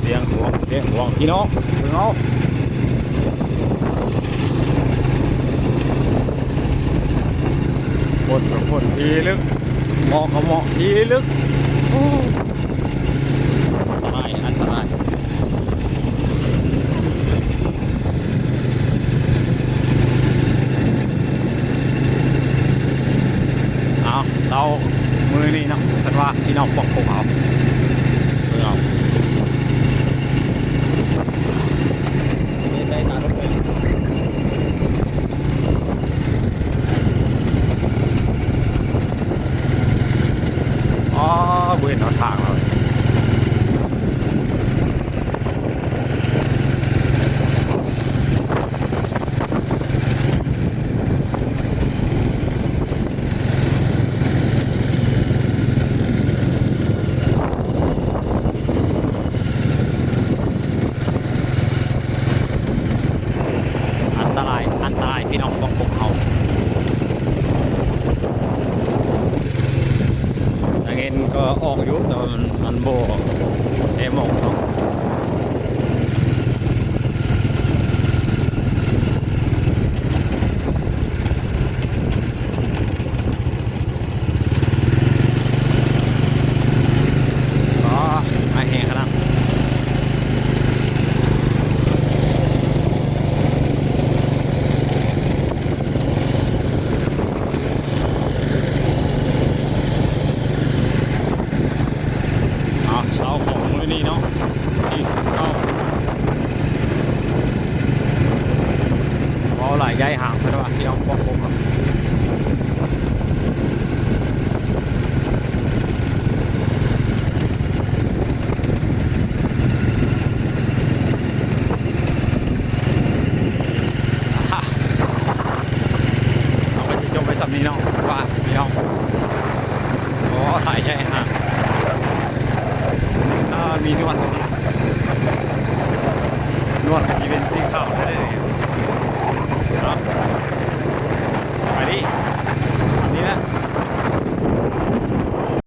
สียงห่วงพี่น้องเพิ่งเอาฝนกับฝนทีลึกหมอกกับหมอกทีลึกอันตรายเอาเสามือนี่เนาะกันว่าพี่น้องบอกพวกเขาเอาได้ตารถไปอ๋อเว้นเอาทางเลยอันตรายพี่น้องบอกพวกเขาอย่างเงี้ยก็ออกอยู่แต่มันโบเอ็มออกเนาะก็ไม่แห้งขนาดเสาของมือนี้เนาะที่เข้าเอาหลายย้ายห่างไปแล้วพี่น้องบอกผมครับเอาไปจะจบไปสับนี้เนาะว่าพี่น้องโอ้หลายย้ายห่างมีนวล